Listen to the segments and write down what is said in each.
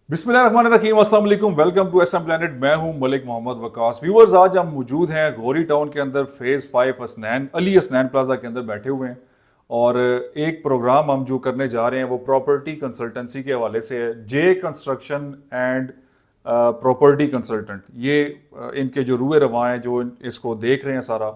बिस्मिल्लाहिर्रहमानिर्रहीम, अस्सलाम वालेकुम, वेलकम टू एसएम प्लैनेट। मैं हूं मलिक मोहम्मद वकास। व्यूअर्स, आज हम मौजूद हैं घोरी टाउन के अंदर फेज़ 5 हसनैन अली हसनैन प्लाजा के अंदर बैठे हुए हैं और एक प्रोग्राम हम जो करने जा रहे हैं वो प्रॉपर्टी कंसल्टेंसी के हवाले से है। जे कंस्ट्रक्शन एंड प्रॉपर्टी कंसल्टेंट, ये इनके जो रूए रवा हैं जो इसको देख रहे हैं सारा,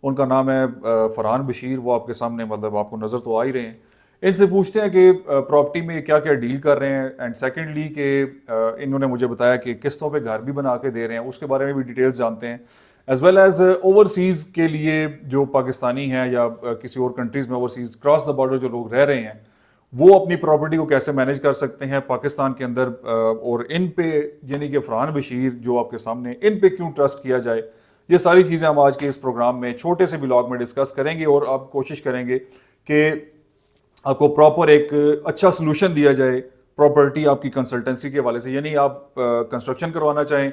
उनका नाम है फरहान बशीर। वो आपके सामने मतलब आपको नज़र तो आ ही रहे हैं। इनसे पूछते हैं कि प्रॉपर्टी में क्या क्या डील कर रहे हैं, एंड सेकेंडली कि इन्होंने मुझे बताया कि किस्तों पे घर भी बना के दे रहे हैं, उसके बारे में भी डिटेल्स जानते हैं। एज वेल एज ओवरसीज़ के लिए जो पाकिस्तानी हैं या किसी और कंट्रीज़ में ओवरसीज़ क्रॉस द बॉर्डर जो लोग रह रहे हैं, वो अपनी प्रॉपर्टी को कैसे मैनेज कर सकते हैं पाकिस्तान के अंदर, और इन पे यानी कि फरहान बशीर जो आपके सामने, इन पे क्यों ट्रस्ट किया जाए। ये सारी चीज़ें हम आज के इस प्रोग्राम में छोटे से ब्लॉग में डिस्कस करेंगे और आप कोशिश करेंगे कि आपको प्रॉपर एक अच्छा सोल्यूशन दिया जाए प्रॉपर्टी आपकी कंसल्टेंसी के हवाले से। यानी आप कंस्ट्रक्शन करवाना चाहें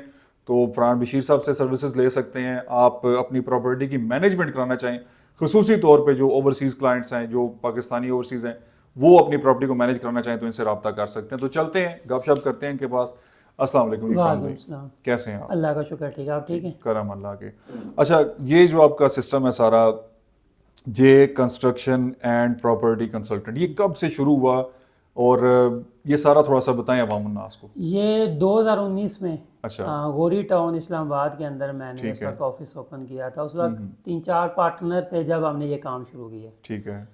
तो फरहान बशीर साहब से सर्विसेज ले सकते हैं। आप अपनी प्रॉपर्टी की मैनेजमेंट कराना चाहें, खुसूसी तौर पे जो ओवरसीज़ क्लाइंट्स हैं, जो पाकिस्तानी ओवरसीज़ हैं, वो अपनी प्रॉपर्टी को मैनेज कराना चाहें तो इनसे रब्ता कर सकते हैं। तो चलते हैं, गपशप करते हैं इनके पास। अस्सलाम वालेकुम इरफान भाई, कैसे हैं आप? अल्लाह का शुक्र, ठीक है। आप ठीक हैं? करम अल्लाह के। अच्छा, ये जो आपका सिस्टम है सारा, जे कंस्ट्रक्शन एंड प्रॉपर्टी कंसल्टेंट, ये कब से शुरू हुआ और ये सारा थोड़ा सा बताएं अवाम उन्नास को। ये 2019 में अच्छा, गोरी टाउन इस्लामाबाद के अंदर मैंने उस ठीक है। वक्त ऑफिस ओपन किया था। उस वक्त 3-4 पार्टनर थे जब हमने ये काम शुरू किया, ठीक है।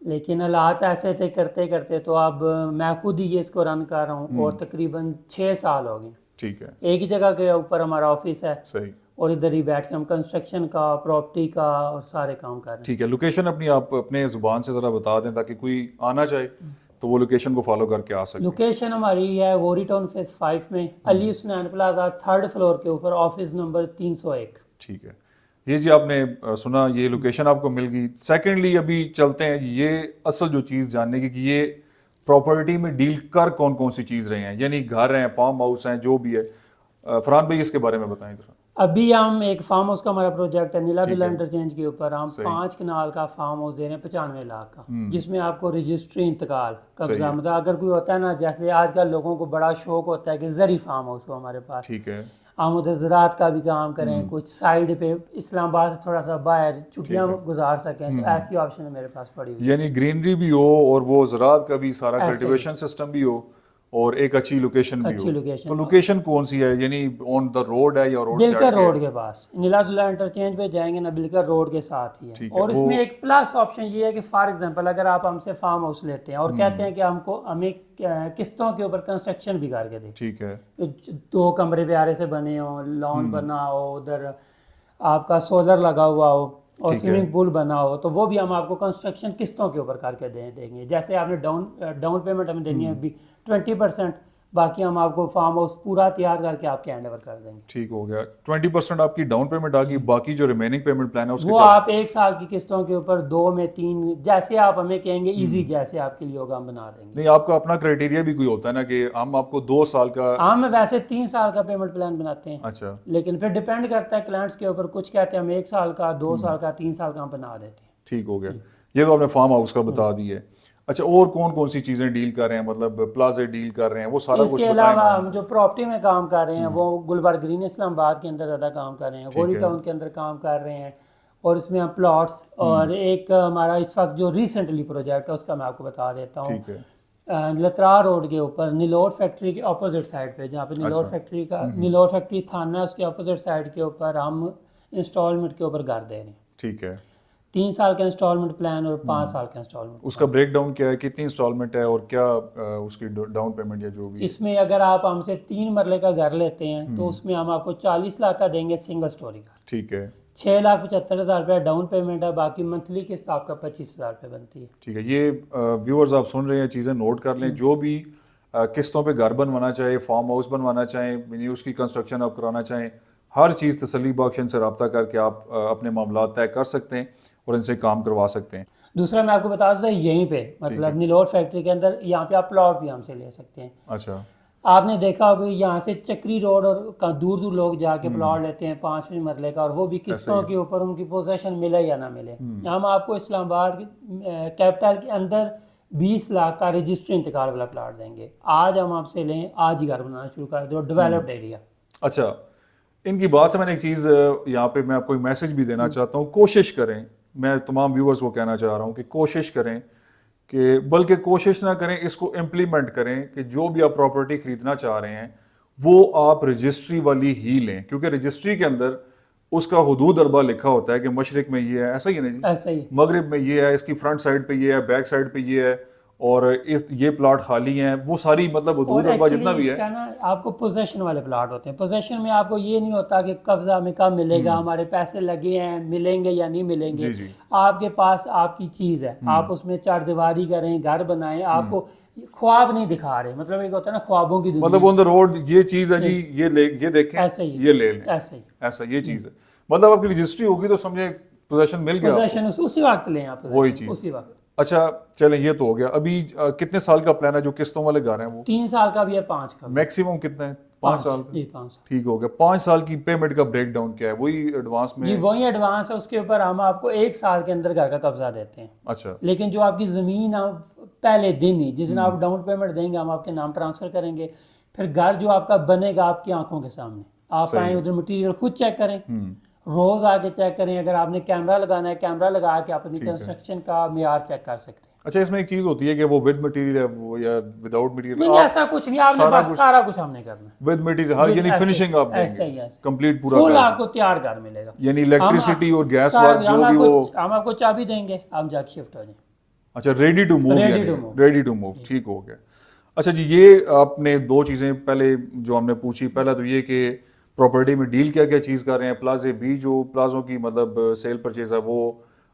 लेकिन हालात ऐसे थे करते करते तो अब मैं खुद ही ये इसको रन कर रहा हूँ और तकरीबन 6 साल हो गए। ठीक है, एक ही जगह के ऊपर हमारा ऑफिस है सही। और इधर ही बैठ के हम कंस्ट्रक्शन का, प्रॉपर्टी का और सारे काम कर रहे हैं। ठीक है, लोकेशन अपनी आप अपने ज़ुबान से ज़रा बता दें ताकि कोई आना चाहे तो वो लोकेशन को फॉलो करके आ सके। लोकेशन हमारी है गोरी टाउन फेज 5 में Ali Hasnain plaza 3rd floor के ऊपर, ऑफिस नंबर 301। ठीक है, ये जी आपने सुना, ये लोकेशन आपको मिल गई। सेकेंडली अभी चलते हैं ये असल जो चीज़ जानने की कि ये प्रॉपर्टी में डील कर कौन कौन सी चीज़ रहे हैं, यानी घर हैं, फार्म हाउस हैं, जो भी है। फरहान भाई इसके बारे में बताएं जरा। अभी हम एक फार्म हाउस का हमारा प्रोजेक्ट है नीलादुल्ला ठीक है, इंटरचेंज के ऊपर, हम सही। 5 कनाल का फार्म हाउस दे रहे हैं 95 लाख का, जिसमें आपको रजिस्ट्री, इंतकाल, सही कब्जा, है, मतलब अगर कोई होता है ना, जैसे आजकल लोगों को बड़ा शौक होता है कि जरी फार्म हाउस हो हमारे पास, ठीक है, हम उधर ज़राअत का भी काम करें, कुछ साइड पे इस्लामाबाद से थोड़ा सा बाहर छुट्टियां ठीक है। गुजार सकें, तो ऐसी ऑप्शन मेरे पास पड़ी हुई है। यानी ग्रीनरी भी हो और वो ज़राअत का भी सारा ऐसे ही, कल्टीवेशन सिस्टम भी हो और एक अच्छी लोकेशन भी हो। अच्छी तो लोकेशन, लोकेशन कौन सी है, यानी ऑन द रोड है या रोड से बिलकर हटके रोड है? के पास, नीलादुल्ला इंटरचेंज पे जाएंगे ना, बिलकर रोड के साथ ही है। ठीक है, और वो इसमें एक प्लस ऑप्शन ये है कि फॉर एग्जांपल अगर आप हमसे फार्म हाउस लेते हैं और कहते हैं कि हमें किस्तों के ऊपर कंस्ट्रक्शन भी करके दें, ठीक है, तो 2 कमरे प्यारे से बने हो, लॉन बना हो, उधर आपका सोलर लगा हुआ हो और ठीक है, स्विमिंग पूल बना हो, तो वो भी हम आपको कंस्ट्रक्शन किस्तों के ऊपर करके देंगे। जैसे आपने डाउन पेमेंट हमें देनी है अभी 20%, बाकी हम आपको फार्म हाउस पूरा तैयार करके आपके हैंड ओवर कर देंगे। ठीक हो गया। 20% आपकी डाउन पेमेंट आ गई, बाकी जो रिमेनिंग पेमेंट प्लान है उसके वो क्या? आप 1 साल की किस्तों के ऊपर, 2 में 3, जैसे आप हमें कहेंगे इजी, जैसे आपके लिए होगा हम बना देंगे। नहीं, आपका अपना क्राइटेरिया भी कोई होता है ना कि हम आपको 2 साल का। हम वैसे 3 साल का पेमेंट प्लान बनाते हैं, अच्छा, लेकिन फिर डिपेंड करता है क्लाइंट्स के ऊपर। कुछ कहते हैं हम 1 साल का, 2 साल का, 3 साल का हम बना देते हैं। ठीक हो गया। ये तो आपने फार्म हाउस का बता दी है। अच्छा, और कौन कौन सी चीज़ें डील कर रहे हैं, मतलब प्लाजे डील कर रहे हैं, वो सारा कुछ इसके बताएं अलावा ना। हम जो प्रॉपर्टी में काम कर रहे हैं वो गुलबर्ग ग्रीन इस्लामाबाद के अंदर ज़्यादा काम कर रहे हैं, गोरी है। टाउन के अंदर काम कर रहे हैं, और इसमें हम प्लॉट्स, और एक हमारा इस वक्त जो रिसेंटली प्रोजेक्ट है उसका मैं आपको बता देता हूँ। ठीक है, लतरा रोड के ऊपर निलोर फैक्ट्री के अपोजिट साइड पे, जहाँ पे निलोर अच्छा, फैक्ट्री का, निलोर फैक्ट्री थाना है, उसके अपोजिट साइड के ऊपर हम इंस्टॉलमेंट के ऊपर घर दे रहे हैं। ठीक है। 3 साल का इंस्टॉलमेंट प्लान और 5 साल का इंस्टॉलमेंट। उसका ब्रेक डाउन क्या है, कितनी इंस्टॉलमेंट है और क्या उसकी डाउन पेमेंट या जो भी है? इसमें अगर आप हमसे 3 मरले का घर लेते हैं तो उसमें हम आपको 40 लाख का देंगे सिंगल स्टोरी का, ठीक है, 6,75,000 रुपया डाउन पेमेंट है, बाकी मंथली किस्त आपका 25,000 रुपये बनती है। ठीक है। ये व्यूअर्स आप सुन रहे हैं, चीज़ें नोट कर लें। जो भी किस्तों पे घर बनवाना चाहे, फार्म हाउस बनवाना चाहें, यानी उसकी कंस्ट्रक्शन आप कराना चाहें, हर चीज़ तसल्ली बख्श इनसे रब्ता करके आप अपने मामला तय कर सकते हैं और इनसे काम करवा सकते हैं। दूसरा मैं आपको बता दूँ यहीं पे, मतलब निलोर फैक्ट्री के अंदर यहाँ पे आप प्लॉट भी हमसे ले सकते हैं। अच्छा, आपने देखा होगा कि यहाँ से चक्री रोड और दूर दूर लोग जाके प्लॉट लेते हैं 5वें मरले का, और वो भी किस्तों के ऊपर, उनकी पोजेशन मिले या ना मिले। हम आपको इस्लामाबाद कैपिटल के अंदर 20 लाख का रजिस्ट्री इंतकाल वाला प्लाट देंगे। आज हम आपसे लें, आज ही घर बनाना शुरू कर दो, डेवलप्ड एरिया। अच्छा, इनकी बात से मैंने एक चीज़ यहाँ पे मैं आपको एक मैसेज भी देना चाहता हूँ। कोशिश करें, मैं तमाम व्यूअर्स को कहना चाह रहा हूँ कि कोशिश करें कि बल्कि कोशिश ना करें, इसको इम्प्लीमेंट करें कि जो भी आप प्रॉपर्टी खरीदना चाह रहे हैं वो आप रजिस्ट्री वाली ही लें, क्योंकि रजिस्ट्री के अंदर उसका हुदूद अरबा लिखा होता है कि मशरिक में ये है, ऐसा ही है ना जी, ऐसा ही। मगरिब में ये है, इसकी फ्रंट साइड पे ये है, बैक साइड पे ये है, और इस ये प्लॉट खाली हैं, वो सारी मतलब हुदूद और अरबा जितना भी इसका है। ना आपको पोजेशन वाले प्लाट होते हैं। पोजेशन में आपको ये नहीं होता कि कब्जा में कब मिलेगा, हमारे पैसे लगे हैं, मिलेंगे या नहीं मिलेंगे। जी जी। आपके पास आपकी चीज़ है, आप उसमें चार दीवारी करें, घर बनाएं, आपको ख्वाब नहीं दिखा रहे। मतलब एक होता है ना ख्वाबों की दुनिया, मतलब ऑन द रोड ये चीज़ है जी, ये ले, ये देखें, ऐसे ही ये ले लें, ऐसे ही ऐसा ये चीज़ है। मतलब आपकी रजिस्ट्री होगी तो समझे पोजेशन मिल गया आपको। पोजेशन उसी वक्त लें आप, वही चीज़। उसी वक्त। अच्छा चलें, ये तो हो गया। अभी कितने साल का प्लान है जो किस्तों वाले घर हैं वो? 3 साल का भी है, 5 का भी। मैक्सिमम कितना है? 5 साल? जी 5 साल। ठीक हो गया। 5 साल की पेमेंट का ब्रेक डाउन क्या है? वही एडवांस में? जी वही एडवांस है, उसके ऊपर हम आपको 1 साल के अंदर घर का कब्जा देते हैं। अच्छा, लेकिन जो आपकी ज़मीन आप पहले दिन ही, जिस दिन आप डाउन पेमेंट देंगे, हम आपके नाम ट्रांसफ़र करेंगे। फिर घर जो आपका बनेगा आपकी आंखों के सामने, आप आए उधर मटेरियल खुद चेक करें, रोज़ आके चेक करें। अगर आपने कैमरा लगाना है, कैमरा लगा के आप अपनी कंस्ट्रक्शन का मियार चेक कर सकते हैं। अच्छा, इसमें एक चीज़ होती है कि वो विद मटेरियल है वो या विदाउट मटेरियल? नहीं ऐसा कुछ नहीं, आपने बस सारा कुछ हमने करना है विद मटेरियल, हाँ, यानी फिनिशिंग आप ऐसे ही देंगे ऐसे कंप्लीट पूरा फुल करके। आपको तैयार घर मिलेगा। यानी इलेक्ट्रिसिटी और गैस सारा- वर्क जो भी वो। हम आपको चाबी देंगे, आप जाके शिफ्ट हो जाए। अच्छा, ready to move, Ready to move। Ready to move, ठीक हो गया। अच्छा जी, ये आपने दो चीज़ें पहले जो हमने पूछी, पहला तो ये कि प्रॉपर्टी में डील क्या क्या चीज़ कर रहे हैं, प्लाजे बी जो प्लाजों की मतलब सेल परचेज है वो,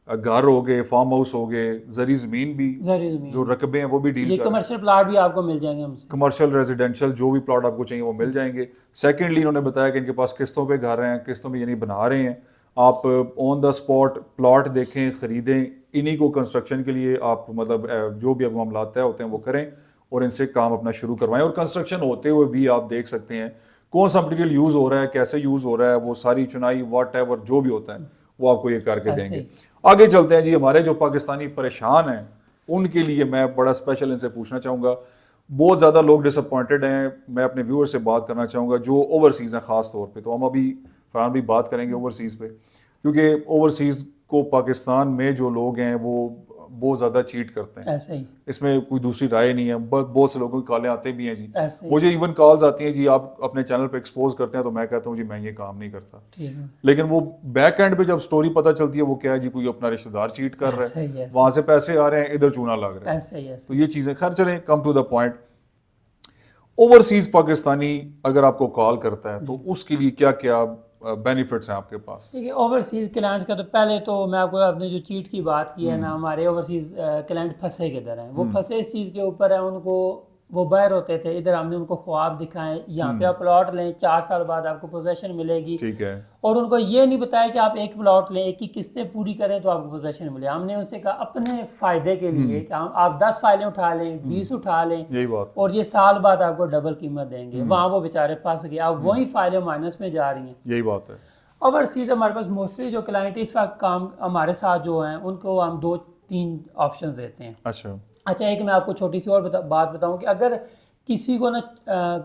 घर हो गए, फार्म हाउस हो गए, जरी ज़मीन भी जरी ज़मीन, जो रकबे हैं वो भी डील ये कर रहे हैं, कमर्शियल प्लाट भी आपको मिल जाएंगे हमसे। कमर्शियल रेजिडेंशियल जो भी प्लॉट आपको चाहिए वो मिल जाएंगे। सेकेंडली इन्होंने बताया कि इनके पास किस्तों पे घर हैं, किस्तों में यानी बना रहे हैं। आप ऑन द स्पॉट प्लॉट देखें, ख़रीदें, इन्हीं को कंस्ट्रक्शन के लिए आप मतलब जो भी अब मामला तय होते हैं वो करें और इनसे काम अपना शुरू करवाएं। और कंस्ट्रक्शन होते हुए भी आप देख सकते हैं कौन सा मटीरियल यूज़ हो रहा है, कैसे यूज़ हो रहा है, वो सारी चुनाई वॉट एवर जो भी होता है वो आपको ये करके ऐसे देंगे। ही। आगे चलते हैं जी। हमारे जो पाकिस्तानी परेशान हैं उनके लिए मैं बड़ा स्पेशल इनसे पूछना चाहूँगा। बहुत ज़्यादा लोग डिसअपॉइंटेड हैं, मैं अपने व्यूअर से बात करना चाहूँगा जो ओवरसीज़ हैं ख़ास तौर पे। तो हम अभी फरहान भी बात करेंगे ओवरसीज़ पे, क्योंकि ओवरसीज़ को पाकिस्तान में जो लोग हैं वो बहुत ज़्यादा चीट करते हैं, ऐसे ही इसमें कोई दूसरी राय नहीं है। बहुत से लोगों की कॉलें आते भी हैं जी, ऐसे ही। मुझे इवन कॉल्स आती हैं जी आप अपने चैनल पे एक्सपोज करते हैं, तो मैं कहता हूँ जी मैं ये काम नहीं करता। ठीक है, लेकिन वो बैक एंड पे जब स्टोरी पता चलती है वो क्या है जी, कोई अपना रिश्तेदार चीट कर रहा सही है, है। वहां से पैसे आ रहे हैं, इधर चूना लग रहा है। ऐसे ही ऐसे तो ये चीज़ें खैर चलें, come to the point. Overseas Pakistani अगर आपको कॉल करता है तो उसके लिए क्या क्या बेनिफिट्स हैं आपके पास? ठीक है। ओवरसीज़ क्लाइंट्स का तो पहले तो मैं आपको अपने जो चीट की बात की है ना, हमारे ओवरसीज़ क्लाइंट फंसे किधर हैं, वो फंसे इस चीज़ के ऊपर है। उनको वो बाहर होते थे, इधर हमने उनको ख्वाब दिखाए, यहाँ पे आप प्लॉट लें, 4 साल बाद आपको पोजेशन मिलेगी। ठीक है। और उनको ये नहीं बताया कि आप एक प्लॉट लें, एक की किस्तें पूरी करें तो आपको पोजेशन मिले। हमने उनसे कहा अपने फ़ायदे के लिए कि आप 10 फाइलें उठा लें, 20 उठा लें, यही बात। और ये साल बाद आपको डबल कीमत देंगे। वहाँ वो बेचारे फंस गए, अब वही फाइलें माइनस में जा रही हैं। यही बात है। ओवरसीज हमारे पास मोस्टली जो क्लाइंट इस वक्त काम हमारे साथ जो हैं उनको हम 2-3 ऑप्शन देते हैं। अच्छा, एक मैं आपको छोटी सी और बात बताऊं कि अगर किसी को ना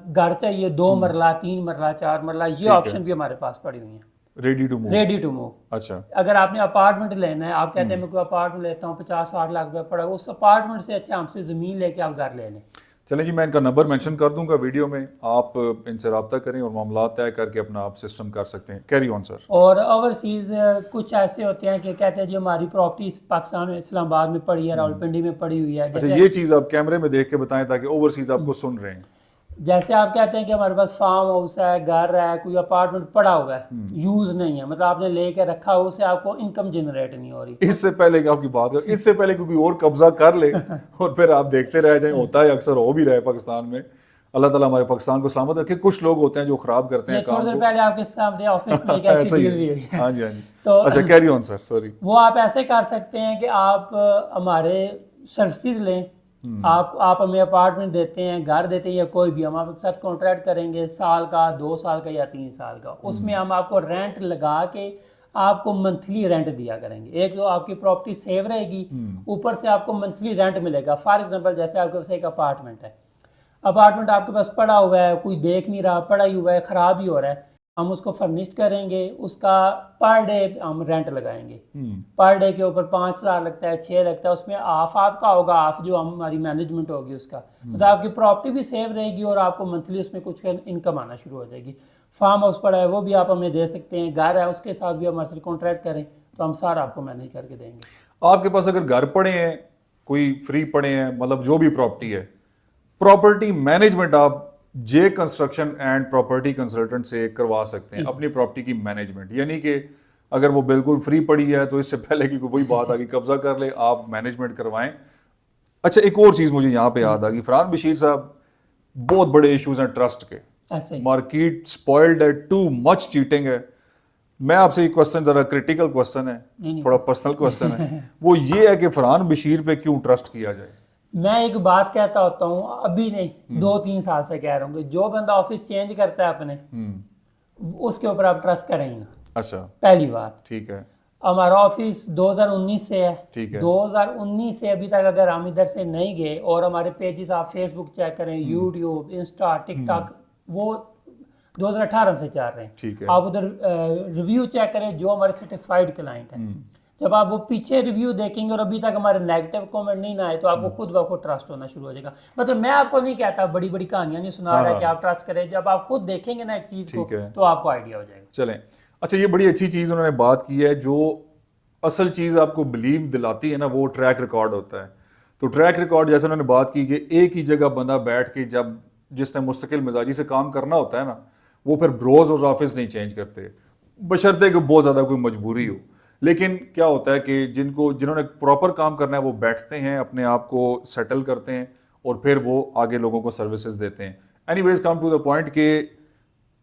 घर चाहिए 2 मरला, 3 मरला, 4 मरला, ये ऑप्शन भी हमारे पास पड़ी हुई हैं, ready to move. Ready to move. अच्छा, अगर आपने अपार्टमेंट लेना है, आप कहते हैं मैं कोई अपार्टमेंट लेता हूँ 50-60 लाख रुपया पड़ा, उस अपार्टमेंट से अच्छा हमसे ज़मीन लेके आप घर ले लें। चलें जी, मैं इनका नंबर मेंशन कर दूंगा वीडियो में, आप इनसे रब्ता करें और मामला तय करके अपना आप सिस्टम कर सकते हैं। Carry on sir. और ओवरसीज़ कुछ ऐसे होते हैं कि कहते हैं जी हमारी प्रॉपर्टी पाकिस्तान में इस्लामाबाद में पड़ी है, रावलपिंडी में पड़ी हुई है। अच्छा, ये चीज़ आप कैमरे में देख के बताएं ताकि ओवरसीज आपको सुन रहे हैं। जैसे आप कहते हैं कि हमारे पास फार्म हाउस है, घर है, कोई अपार्टमेंट पड़ा हुआ है, यूज नहीं है, मतलब आपने लेके रखा हो, उससे आपको इनकम जनरेट नहीं हो रही। इससे पहले कि आपकी बात कर, इससे पहले कोई और कब्जा कर ले और फिर आप देखते रह जाएं, होता है अक्सर, हो भी रहा है पाकिस्तान में। अल्लाह ताला हमारे पाकिस्तान को सलामत रखे। कुछ लोग होते हैं जो खराब करते हैं काम थोड़ी देर को। पहले आपके सामने ऑफिस में एक ऐसी ऐसा ही डील है। भी हुई है। हाँ जी, हाँ जी। तो अच्छा, कैरी ऑन सर, सॉरी। वो आप ऐसे कर सकते हैं कि आप हमारे सर्विसेज लें, आप हमें अपार्टमेंट देते हैं, घर देते हैं, या कोई भी, हम आपके साथ कॉन्ट्रैक्ट करेंगे साल का, 2 साल का या 3 साल का। उसमें हम आपको रेंट लगा के आपको मंथली रेंट दिया करेंगे। एक तो आपकी प्रॉपर्टी सेव रहेगी, ऊपर से आपको मंथली रेंट मिलेगा। फॉर एग्जांपल जैसे आपके पास एक अपार्टमेंट है, अपार्टमेंट आपके पास पड़ा हुआ है, कोई देख नहीं रहा, पड़ा ही हुआ है, ख़राब ही हो रहा है, हम उसको फर्निश्ड करेंगे, उसका पर डे हम रेंट लगाएंगे। पर डे के ऊपर 5,000 लगता है, 6 लगता है, उसमें हाफ आपका होगा, हाफ जो हमारी मैनेजमेंट होगी उसका। मतलब आपकी प्रॉपर्टी भी सेव रहेगी और आपको मंथली उसमें कुछ इनकम आना शुरू हो जाएगी। फार्म हाउस पड़ा है वो भी आप हमें दे सकते हैं, घर है उसके साथ भी हमारे साथ कॉन्ट्रैक्ट करें तो हम सारा आपको मैनेज करके देंगे। आपके पास अगर घर पड़े हैं, कोई फ्री पड़े हैं, मतलब जो भी प्रॉपर्टी है, प्रॉपर्टी मैनेजमेंट आप जे कंस्ट्रक्शन एंड प्रॉपर्टी कंसल्टेंट से करवा सकते हैं अपनी प्रॉपर्टी की मैनेजमेंट। यानी कि अगर वो बिल्कुल फ्री पड़ी है तो इससे पहले कि कोई बात आ गई कब्जा कर ले, आप मैनेजमेंट करवाएं। अच्छा, एक और चीज मुझे यहाँ पे याद आ गई, फरहान बशीर साहब, बहुत बड़े इश्यूज हैं ट्रस्ट के, मार्केट स्पॉइल्ड है, टू मच चीटिंग है। मैं आपसे एक क्वेश्चन, जरा क्रिटिकल क्वेश्चन है, थोड़ा पर्सनल क्वेश्चन है, वो ये है कि फरहान बशीर पे क्यों ट्रस्ट किया जाए? मैं एक बात कहता होता हूँ, अभी नहीं 2-3 साल से कह रहा हूँ कि जो बंदा ऑफिस चेंज करता है अपने, उसके ऊपर आप ट्रस्ट करें ही ना। अच्छा, पहली बात। ठीक है। हमारा ऑफिस 2019 से है, ठीक है। 2019 से अभी तक अगर हम इधर से नहीं गए, और हमारे पेजेस आप फेसबुक चेक करें, यूट्यूब, इंस्टा, टिकटॉक, वो 2018 से चल रहे हैं। ठीक है। आप उधर रिव्यू चेक करें जो हमारे सेटिस्फाइड क्लाइंट है, जब आप वो पीछे रिव्यू देखेंगे और अभी तक हमारे नेगेटिव कमेंट नहीं ना आए तो आपको खुद ब खुद ट्रस्ट होना शुरू हो जाएगा। मतलब मैं आपको नहीं कहता, बड़ी बड़ी कहानियां नहीं सुना रहा है कि आप ट्रस्ट करें, जब आप खुद देखेंगे ना एक चीज को तो आपको आइडिया हो जाएगा। चलें, अच्छा, ये बड़ी अच्छी चीज उन्होंने बात की है, जो असल चीज आपको बिलीव दिलाती है ना, वो ट्रैक रिकॉर्ड होता है। तो ट्रैक रिकॉर्ड जैसे उन्होंने बात की कि एक ही जगह बंदा बैठ के जब जिसने मुस्तकिल मिजाजी से काम करना होता है ना, वो फिर रोज और ऑफिस नहीं चेंज करते, बशर्ते कि बहुत ज्यादा कोई मजबूरी हो। लेकिन क्या होता है कि जिन्होंने प्रॉपर काम करना है वो बैठते हैं, अपने आप को सेटल करते हैं और फिर वो आगे लोगों को सर्विसेज देते हैं। Anyways, come to the point कि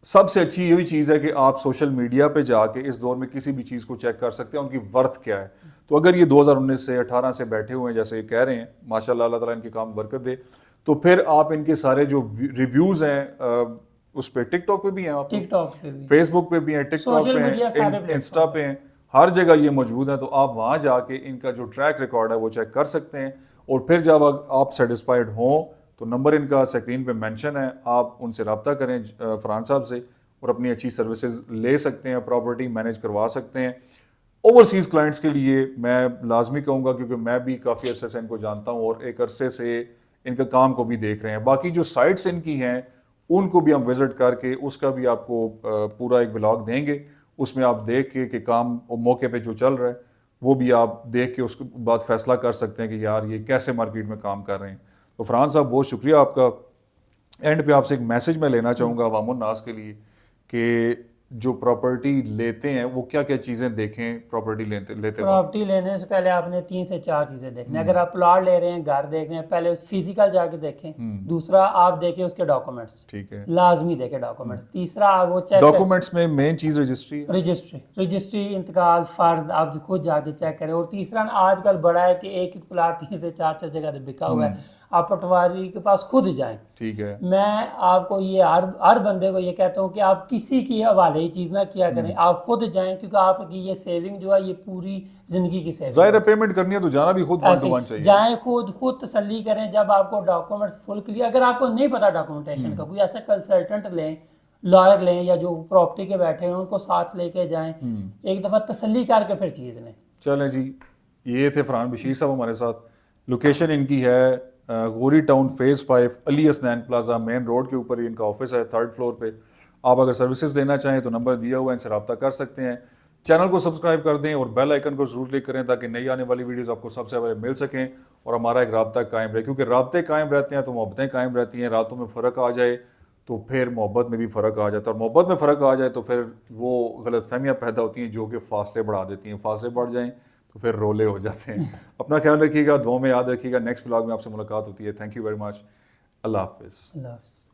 सबसे अच्छी यही चीज़ है कि आप सोशल मीडिया पे जाके इस दौर में किसी भी चीज़ को चेक कर सकते हैं उनकी वर्थ क्या है। तो अगर ये 2019 से 18 से बैठे हुए हैं जैसे ये कह रहे हैं, माशाल्लाह, अल्लाह ताला इनके काम बरकत दे, तो फिर आप इनके सारे जो रिव्यूज़ हैं उस पर टिकटॉक पे भी हैं, आप टिकटॉक पे भी, फेसबुक पे भी हैं, टिकटॉक पे हैं, इंस्टा पे हैं, हर जगह ये मौजूद है। तो आप वहाँ जाके इनका जो ट्रैक रिकॉर्ड है वो चेक कर सकते हैं, और फिर जब आप सेटिस्फाइड हों तो नंबर इनका स्क्रीन पे मेंशन है, आप उनसे रब्ता करें फरहान साहब से, और अपनी अच्छी सर्विसेज ले सकते हैं, प्रॉपर्टी मैनेज करवा सकते हैं। ओवरसीज़ क्लाइंट्स के लिए मैं लाजमी कहूँगा, क्योंकि मैं भी काफ़ी अरसे से इनको जानता हूँ और एक अरसे से इनका काम को भी देख रहे हैं। बाकी जो साइट्स इनकी हैं उनको भी हम विज़िट करके उसका भी आपको पूरा एक व्लॉग देंगे, उसमें आप देख के काम मौके पे जो चल रहा है वो भी आप देख के उसके बाद फैसला कर सकते हैं कि यार ये कैसे मार्केट में काम कर रहे हैं। तो फरहान साहब, बहुत शुक्रिया आपका। एंड पे आपसे एक मैसेज मैं लेना चाहूँगा अवामुन नास के लिए कि जो प्रॉपर्टी लेते हैं वो क्या क्या चीज़ें देखें प्रॉपर्टी लेते प्रॉपर्टी लेने से पहले आपने 3 से 4 चीज़ें देखनी। अगर आप प्लॉट ले रहे हैं, घर देख रहे हैं, पहले उस फिजिकल जाके देखें। दूसरा, आप देखें उसके डॉक्यूमेंट्स, ठीक है, लाजमी देखें डॉक्यूमेंट्स। तीसरा, आप वो चेक डॉक्यूमेंट्स में मेन चीज़ रजिस्ट्री, इंतकाल, फर्द, आप खुद जाके चेक करें। और तीसरा, आजकल बड़ा है कि एक प्लाट 3 से 4 जगह बिका हुआ है, आप पटवारी के पास खुद जाएं। ठीक है। मैं आपको ये हर बंदे को ये कहता हूँ कि आप किसी की हवाले ये चीज़ ना किया करें, आप खुद जाएं, क्योंकि आपकी ये सेविंग जो है ये पूरी जिंदगी की सेविंग। जाहिर है, पेमेंट करनी है तो जाना भी खुद चाहिए। जाएं, खुद तसल्ली करें। जब आपको डॉक्यूमेंट्स फुल क्लियर, अगर आपको नहीं पता डॉक्यूमेंटेशन का, कोई ऐसा कंसल्टेंट लें, लॉयर लें, या जो प्रॉपर्टी के बैठे हैं उनको साथ लेके जाएं, एक दफ़ा तसल्ली करके फिर चीज़ लें। चलें जी, ये थे फरहान बशीर साहब हमारे साथ। लोकेशन इनकी है गोरी town phase 5 Ali Hasnain plaza main road के ऊपर ही इनका ऑफिस है, 3rd फ्लोर पे। आप अगर सर्विसेज लेना चाहें तो नंबर दिया हुआ है, इनसे रब्ता कर सकते हैं। चैनल को सब्सक्राइब कर दें और बेल आइकन को जरूर क्लिक करें ताकि नई आने वाली वीडियोस आपको सबसे पहले मिल सकें और हमारा एक रब्ता कायम रहे, क्योंकि रब्ते कायम रहते हैं तो मोहब्बतें कायम रहती हैं। रातों में फ़र्क आ जाए तो फिर मोहब्बत में भी फ़र्क आ जाता है, और मोहब्बत में फ़र्क आ जाए तो फिर वो गलतफहमियाँ पैदा होती हैं जो कि फासले बढ़ा देती हैं। फासले बढ़ जाएँ तो फिर रोले हो जाते हैं। अपना ख्याल रखिएगा, दुआ में याद रखिएगा। नेक्स्ट व्लॉग में आपसे मुलाकात होती है। Thank you very much. अल्लाह हाफिज़।